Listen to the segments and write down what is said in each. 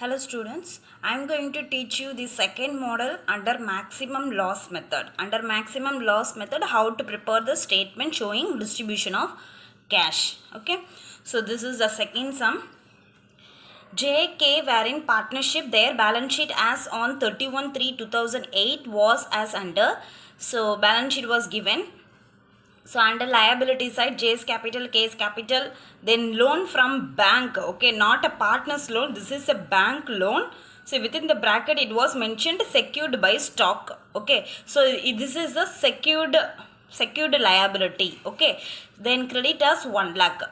Hello students, I am going to teach you the second model under maximum loss method. Under maximum loss method, how to prepare the statement showing distribution of cash. Okay, so this is the second sum. JK were in partnership. Their balance sheet as on 31/3/2008 was as under. So balance sheet was given. So under liability side, J's capital, K's capital, then loan from bank. Okay, not a partner's loan. This is a bank loan. So within the bracket, it was mentioned secured by stock. Okay, so this is a secured liability. Okay, then creditors 1 lakh.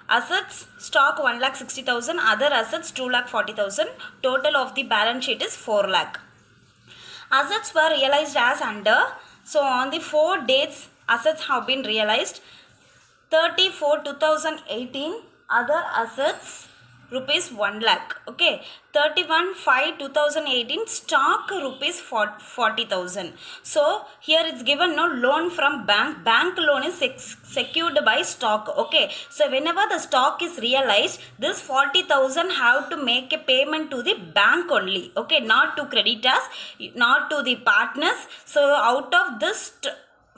Assets stock 1,60,000. Other assets 2,40,000. Total of the balance sheet is 4 lakh. Assets were realized as under. So on the 4 dates, assets have been realized. 30/4/2018, other assets rupees 1 lakh. Okay, 31/5/2018, stock rupees 40,000. So here it's given no loan from bank. Bank loan is secured by stock. Okay, so whenever the stock is realized, this 40,000 have to make a payment to the bank only. Okay, not to creditors, not to the partners. So out of this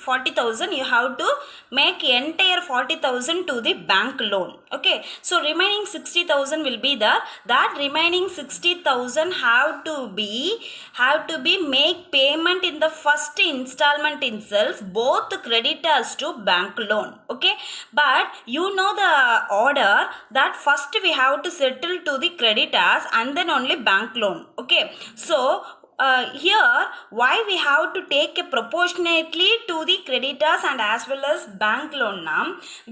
40,000, you have to make entire 40,000 to the bank loan. Okay, so remaining 60,000 will be there. That remaining 60,000 have to be make payment in the first installment itself, both creditors to bank loan. Okay, but you know the order that first we have to settle to the creditors and then only bank loan. Okay, so here why we have to take a proportionately to the creditors and as well as bank loan now,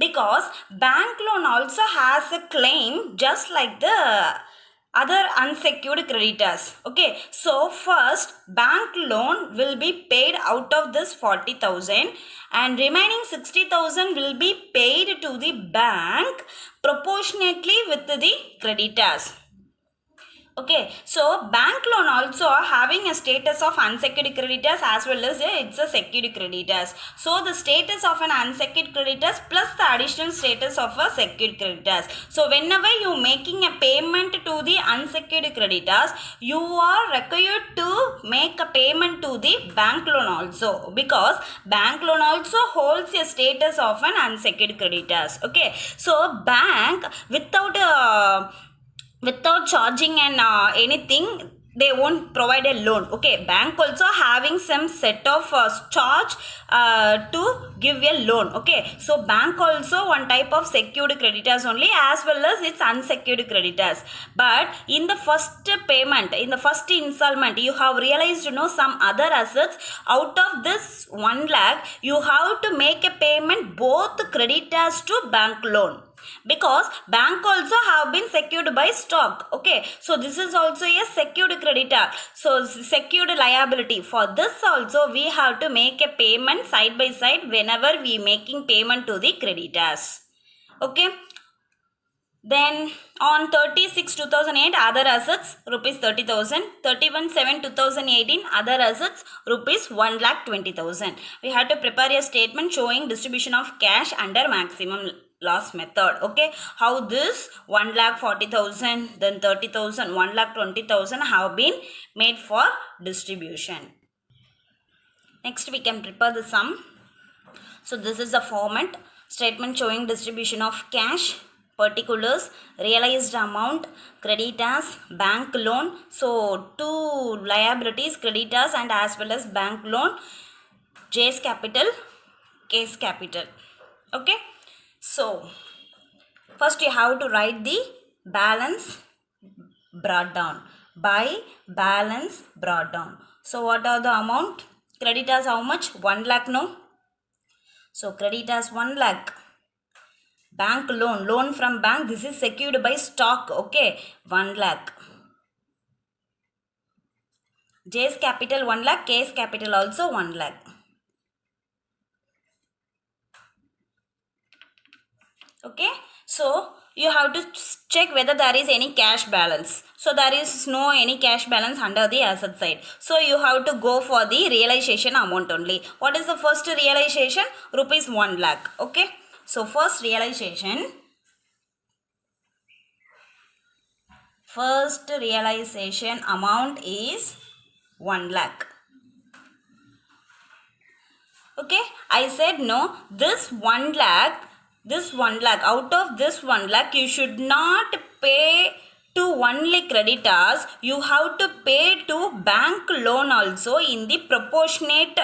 because bank loan also has a claim just like the other unsecured creditors. Okay, so first bank loan will be paid out of this 40,000 and remaining 60,000 will be paid to the bank proportionately with the creditors. Okay, so bank loan also having a status of unsecured creditors as well as it's a secured creditors. So the status of an unsecured creditors plus the additional status of a secured creditors. So whenever you making a payment to the unsecured creditors, you are required to make a payment to the bank loan also, because bank loan also holds a status of an unsecured creditors. Okay, so bank without charging and anything, they won't provide a loan. Okay, bank also having some set of charge to give a loan. Okay, so bank also one type of secured creditors only as well as its unsecured creditors. But in the first payment, in the first installment, you have realized some other assets. Out of this 1 lakh, you have to make a payment both creditors to bank loan, because bank also have been secured by stock. Okay, so this is also a secured creditor, so secured liability. For this also we have to make a payment side by side whenever we making payment to the creditors. Okay, then on 30/6/2008, other assets rupees 30,000. 31/7/2018, other assets rupees 1,20,000. We have to prepare a statement showing distribution of cash under maximum loss method. Okay, how this 1,40,000, then 30,000, 1,20,000 have been made for distribution. Next we can prepare the sum. So this is the format: statement showing distribution of cash, particulars, realized amount, creditors, bank loan. So two liabilities, creditors and as well as bank loan, J's capital, K's capital. Okay, so first you have to write the balance brought down. By balance brought down, so what are the amount? Creditors how much? 1 lakh, no? So creditors 1 lakh. Bank loan from bank, this is secured by stock. Okay, 1 lakh. J's capital 1 lakh, K's capital also 1 lakh. Okay, so you have to check whether there is any cash balance. So there is no any cash balance under the asset side. So you have to go for the realization amount only. What is the first realization? Rupees 1 lakh. Okay, so first realization First realization amount is 1 lakh. Okay, I said no, this 1 lakh, out of this 1 lakh, you should not pay to only creditors, you have to pay to bank loan also in the proportionate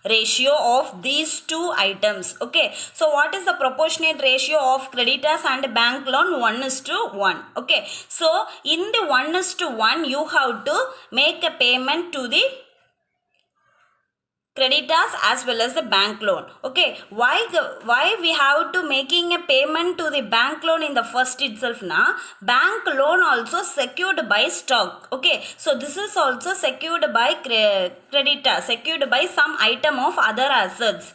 ratio of these two items. Okay, so what is the proportionate ratio of creditors and bank loan? 1:1. Okay, so in the 1:1, you have to make a payment to the creditors as well as the bank loan. Okay, why we have to making a payment to the bank loan in the first itself? Na bank loan also secured by stock. Okay, so this is also secured by creditor, secured by some item of other assets,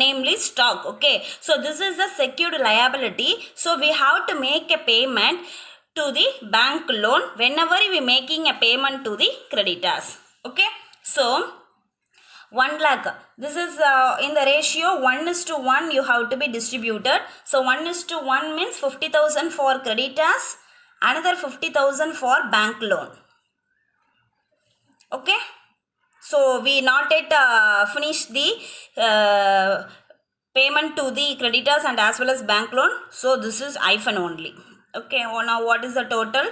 namely stock. Okay, so this is a secured liability, so we have to make a payment to the bank loan whenever we making a payment to the creditors. Okay, so 1 lakh, this is in the ratio 1:1 you have to be distributed. So 1:1 means 50,000 for creditors, another 50,000 for bank loan. Okay, so we not yet finish the payment to the creditors and as well as bank loan. So this is hyphen only. Okay, now what is the total?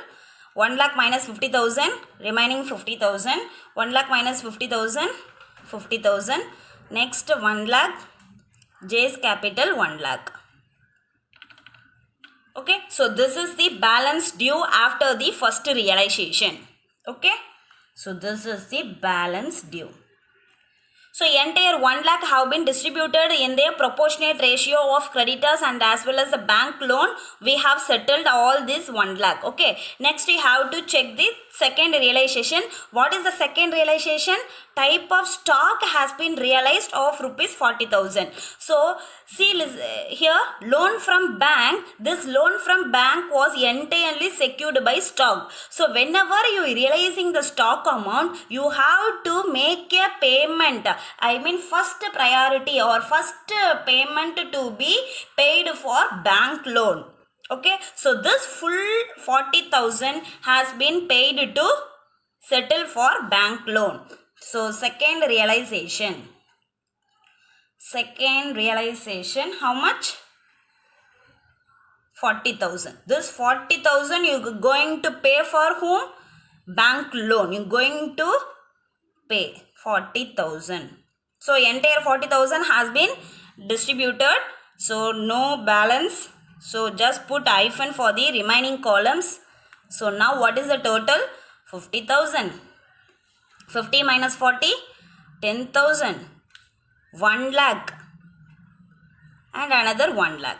1 lakh minus 50,000, remaining 50,000. 1 lakh minus 50,000, 50,000. Next 1 lakh, J's capital 1 lakh. Okay, so this is the balance due after the first realization. Okay, so this is the balance due. So entire 1 lakh have been distributed in their proportionate ratio of creditors and as well as the bank loan. We have settled all this 1 lakh. Okay. Next we have to check the second realization. What is the second realization? Type of stock has been realized of rupees 40,000. So see here, loan from bank. This loan from bank was entirely secured by stock. So whenever you are realizing the stock amount, you have to make a payment. I mean first priority or first payment to be paid for bank loan. Okay, so this full 40,000 has been paid to settle for bank loan. So second realization, how much? 40,000. This 40,000 you are going to pay for whom? Bank loan. You are going to pay 40,000. So entire 40,000 has been distributed. So no balance. So just put hyphen for the remaining columns. So now what is the total? 50,000. 50 minus 40, 10,000. 1 lakh. And another 1 lakh.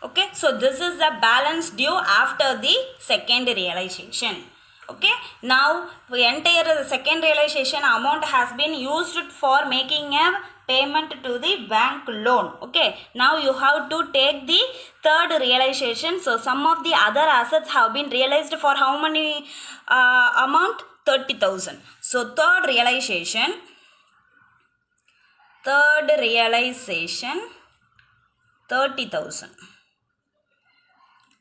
Okay, so this is the balance due after the second realization. Okay, now the entire second realization amount has been used for making a payment to the bank loan. Okay, now you have to take the third realization. So some of the other assets have been realized for how many amount? 30,000. So third realization, 30,000.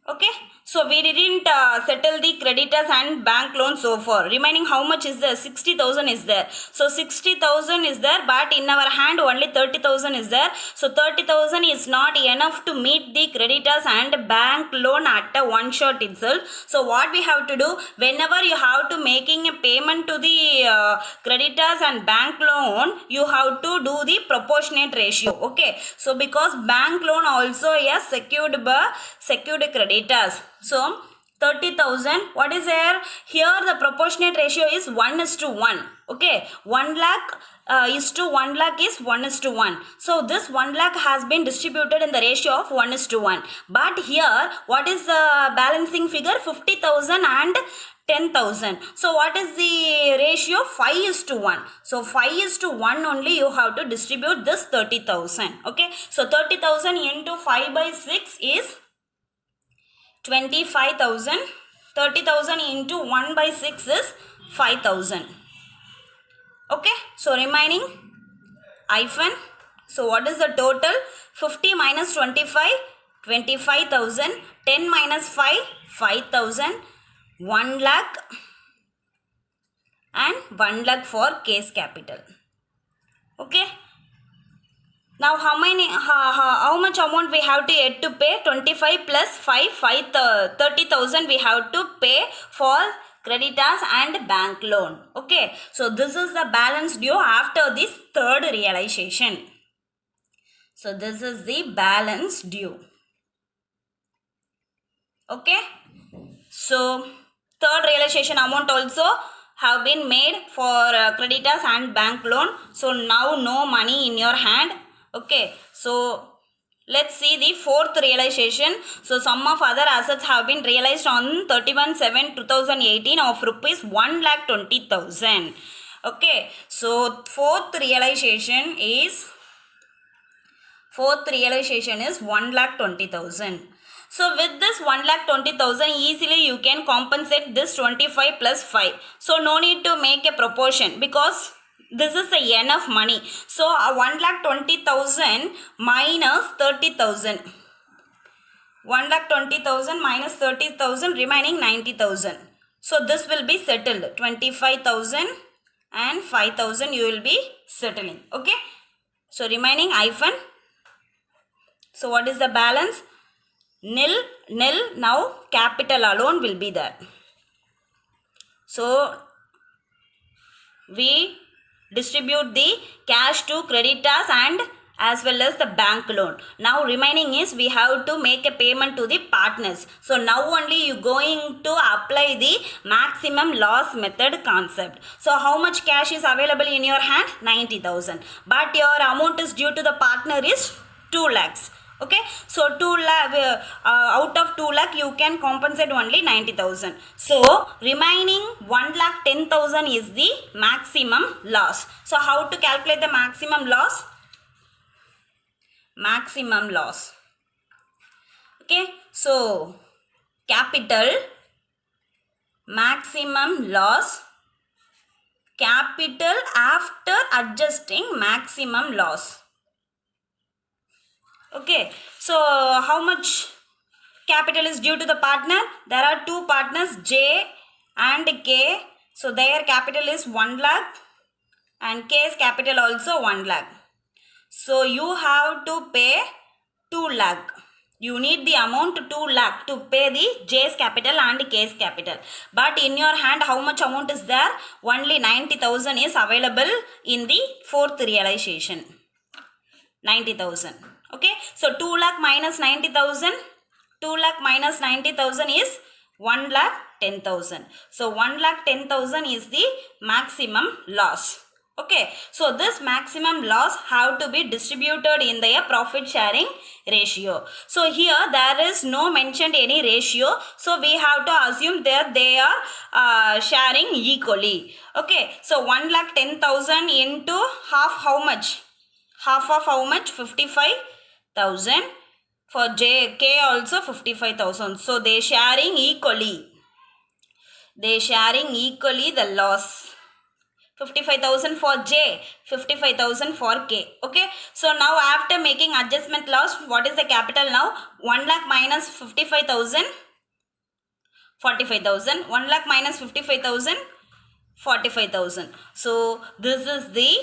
Okay, so we didn't settle the creditors and bank loan so far. Remaining how much is there? 60,000 is there. So 60,000 is there, but in our hand only 30,000 is there. So 30,000 is not enough to meet the creditors and bank loan at a one shot itself. So what we have to do, whenever you have to making a payment to the creditors and bank loan, you have to do the proportionate ratio. Okay, so because bank loan also is secured creditors. So 30,000, what is there? Here the proportionate ratio is 1:1. Okay, 1 lakh is to 1 lakh is 1:1. So this 1 lakh has been distributed in the ratio of 1:1. But here what is the balancing figure? 50,000 and 10,000. So what is the ratio? 5:1. So 5:1 only you have to distribute this 30,000. Okay, so 30,000 into 5 by 6 is 25,000. 30,000 into 1 by 6 is 5,000. Okay, so remaining hyphen. So what is the total? 50 minus 25, 25,000. 10 minus 5, 5,000. 1 lakh and 1 lakh for case capital. Okay. Now how much amount we have to yet to pay? 25 plus 5, 30,000 we have to pay for creditors and bank loan. Okay. So this is the balance due after this third realization. So this is the balance due. Okay. So third realization amount also have been made for creditors and bank loan. So now no money in your hand. Okay. So let's see the fourth realization. So sum of other assets have been realized on 31/7/2018 of rupees 1,20,000. Okay. So fourth realization is 1,20,000. So with this 1,20,000 easily you can compensate this 25 plus 5. So no need to make a proportion because this is a enough money. So 1,20,000 minus 30,000. 1,20,000 minus 30,000 remaining 90,000. So this will be settled. 25,000 and 5,000 you will be settling. Okay. So remaining hyphen. So what is the balance? Nil. Now capital alone will be there. So we distribute the cash to creditors and as well as the bank loan. Now remaining is we have to make a payment to the partners. So now only you going to apply the maximum loss method concept. So how much cash is available in your hand? 90,000. But your amount is due to the partner is 2 lakhs. Okay, so 2 lakh out of 2 lakh you can compensate only 90,000. So remaining 1,10,000 is the maximum loss. So how to calculate the maximum loss? Maximum loss. Okay, so capital, maximum loss, capital after adjusting maximum loss. Okay, so how much capital is due to the partner? There are two partners, J and K. So their capital is 1 lakh and K's capital also 1 lakh. So you have to pay 2 lakh. You need the amount 2 lakh to pay the J's capital and K's capital. But in your hand, how much amount is there? Only 90,000 is available in the fourth realization. 90,000. Okay, so 2 lakh minus 90,000. 2 lakh minus 90,000 is 1,10,000. So 1,10,000 is the maximum loss. Okay, so this maximum loss have to be distributed in the profit sharing ratio. So here there is no mentioned any ratio. So we have to assume that they are sharing equally. Okay, so 1,10,000 into half how much? Half of how much? 55,000. For J, K also 55,000. So they sharing equally. They sharing equally the loss. 55,000 for J, 55,000 for K. Okay. So now after making adjustment loss, what is the capital now? 1 lakh minus 55,000. 45,000. 1 lakh minus 55,000. 45,000. So this is the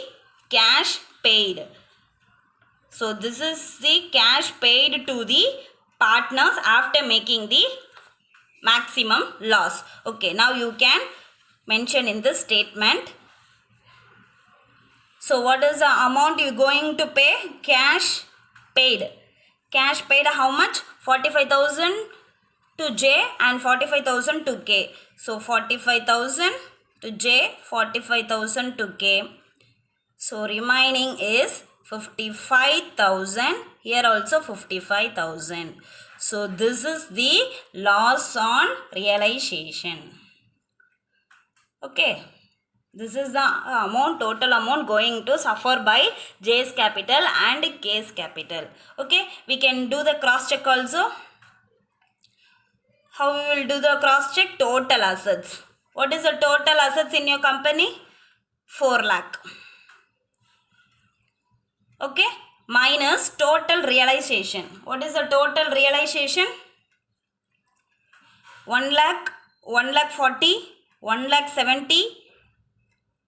cash paid. So this is the cash paid to the partners after making the maximum loss. Okay, now you can mention in the statement. So what is the amount you going to pay? Cash paid. Cash paid how much? 45,000 to J and 45,000 to K. So 45,000 to J, 45,000 to K. So remaining is 55,000. Here also 55,000. So this is the loss on realization. Okay. This is the amount, total amount going to suffer by J's capital and K's capital. Okay. We can do the cross check also. How we will do the cross check? Total assets. What is the total assets in your company? 4 lakh. Okay, minus total realization. What is the total realization? 1 lakh, 1 lakh 40, 1 lakh 70,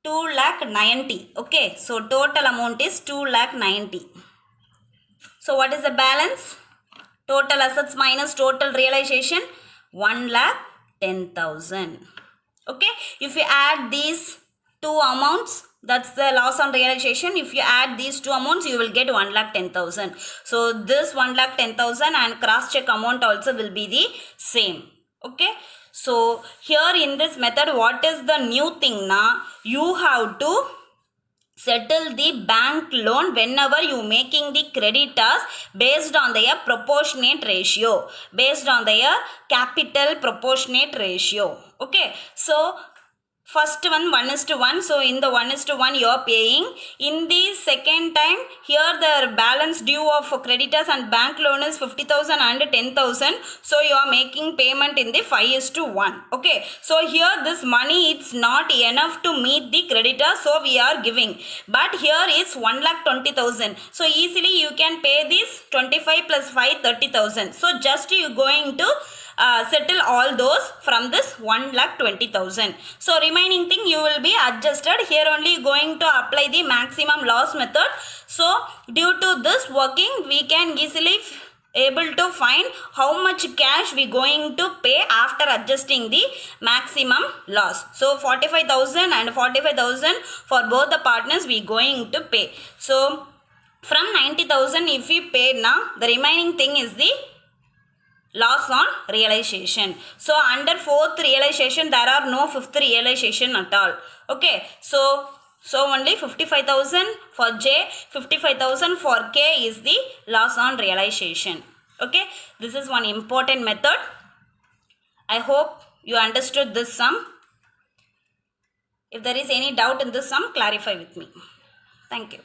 2 lakh 90. Okay, so total amount is 2 lakh 90. So what is the balance? Total assets minus total realization, 1 lakh 10,000. Okay, if you add these two amounts, that's the loss on realization. If you add these two amounts, you will get 1 lakh 10,000. So this 1 lakh 10,000 and cross check amount also will be the same. Okay, so here in this method, what is the new thing now? You have to settle the bank loan whenever you making the creditors based on their proportionate ratio, based on their capital proportionate ratio. Okay, so first one 1:1, so in the 1:1 you are paying. In the second time, here the balance due of creditors and bank loan is 50,000 and 10,000, so you are making payment in the 5:1. Okay, so here this money it's not enough to meet the creditor, so we are giving, but here is 1,20,000, so easily you can pay this 25 plus 5 30,000. So just you going to settle all those from this 1,20,000. So remaining thing you will be adjusted. Here only going to apply the maximum loss method. So due to this working, we can easily able to find how much cash we going to pay after adjusting the maximum loss. So 45,000 and 45,000 for both the partners we going to pay. So from 90,000 if we pay now, the remaining thing is the loss on realization. So under fourth realization there are no fifth realization at all. Okay, so only 55,000 for J, 55,000 for K is the loss on realization. Okay, this is one important method. I hope you understood this sum. If there is any doubt in this sum, clarify with me. Thank you.